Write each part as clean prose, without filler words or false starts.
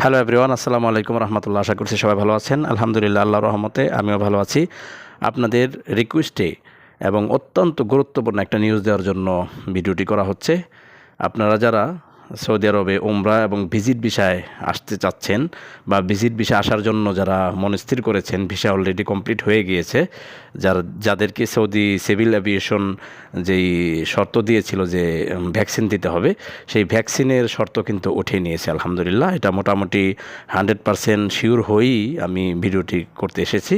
Hello everyone, আসসালামু আলাইকুম রহমতুল্লাহ। আশা করছি সবাই ভালো আছেন। আলহামদুলিল্লাহ, আল্লাহর রহমতে আমিও ভালো আছি। আপনাদের রিকোয়েস্টে এবং অত্যন্ত গুরুত্বপূর্ণ একটা নিউজ দেওয়ার জন্য ভিডিওটি করা হচ্ছে। আপনারা যারা সৌদি আরবে উমরা এবং ভিজিট ভিসায় আসতে চাচ্ছেন বা ভিজিট ভিসা আসার জন্য যারা মনস্থির করেছেন, ভিসা অলরেডি কমপ্লিট হয়ে গিয়েছে, যাদেরকে সৌদি সিভিল অ্যাভিয়েশন যেই শর্ত দিয়েছিল যে ভ্যাকসিন দিতে হবে, সেই ভ্যাকসিনের শর্ত কিন্তু উঠিয়ে নিয়েছে আলহামদুলিল্লাহ। এটা মোটামুটি 100% শিওর হয়েই আমি ভিডিওটি করতে এসেছি।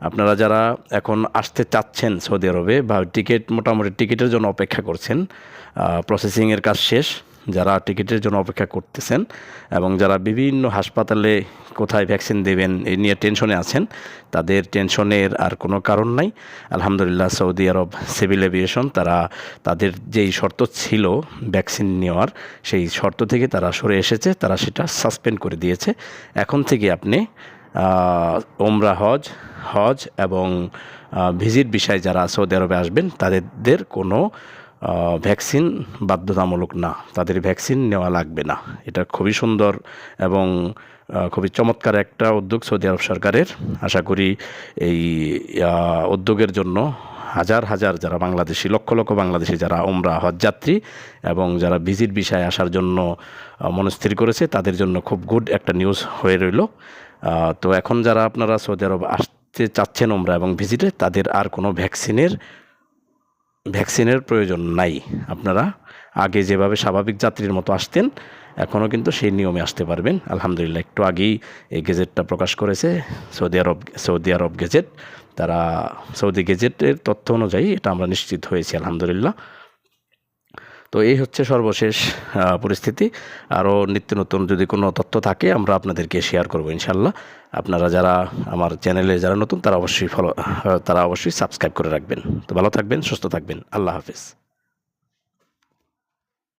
আপনারা যারা এখন আসতে চাচ্ছেন সৌদি আরবে বা মোটামুটি টিকিটের জন্য অপেক্ষা করছেন, প্রসেসিংয়ের কাজ শেষ, যারা টিকিটের জন্য অপেক্ষা করতেছেন এবং যারা বিভিন্ন হাসপাতালে কোথায় ভ্যাকসিন দেবেন এই নিয়ে টেনশনে আছেন, তাদের টেনশনের আর কোনো কারণ নাই। আলহামদুলিল্লাহ, সৌদি আরব সিভিল এভিয়েশন তাদের যেই শর্ত ছিল ভ্যাকসিন নেওয়ার, সেই শর্ত থেকে তারা সরে এসেছে, তারা সেটা সাসপেন্ড করে দিয়েছে। এখন থেকে আপনি ওমরা হজ এবং ভিজিট ভিসায় যারা সৌদি আরবে আসবেন তাদের কোনো ভ্যাকসিন বাধ্যতামূলক না, তাদের ভ্যাকসিন নেওয়া লাগবে না। এটা খুবই সুন্দর এবং খুবই চমৎকার একটা উদ্যোগ সৌদি আরব সরকারের। আশা করি এই উদ্যোগের জন্য হাজার হাজার যারা বাংলাদেশি, লক্ষ লক্ষ বাংলাদেশি যারা উমরা হজ যাত্রী এবং যারা ভিজিট ভিসায় আসার জন্য মনস্থির করেছে, তাদের জন্য খুব গুড একটা নিউজ হয়ে রইল। তো এখন যারা আপনারা সৌদি আরব আসতে চাচ্ছেন উমরা এবং ভিজিটে, তাদের আর কোনো ভ্যাকসিনের প্রয়োজন নাই। আপনারা আগে যেভাবে স্বাভাবিক যাত্রীর মতো আসতেন, এখনও কিন্তু সেই নিয়মে আসতে পারবেন আলহামদুলিল্লাহ। একটু আগেই এই গেজেটটা প্রকাশ করেছে সৌদি আরব গেজেট। তারা সৌদি গেজেটের তথ্য অনুযায়ী এটা আমরা নিশ্চিত হয়েছি আলহামদুলিল্লাহ। তো এই হচ্ছে সর্বশেষ পরিস্থিতি। আরও নিত্য নতুন যদি কোনো তথ্য থাকে আমরা আপনাদেরকে শেয়ার করব ইনশাল্লাহ। আপনারা যারা আমার চ্যানেলে যারা নতুন, তারা অবশ্যই সাবস্ক্রাইব করে রাখবেন। তো ভালো থাকবেন, সুস্থ থাকবেন। আল্লাহ হাফেজ।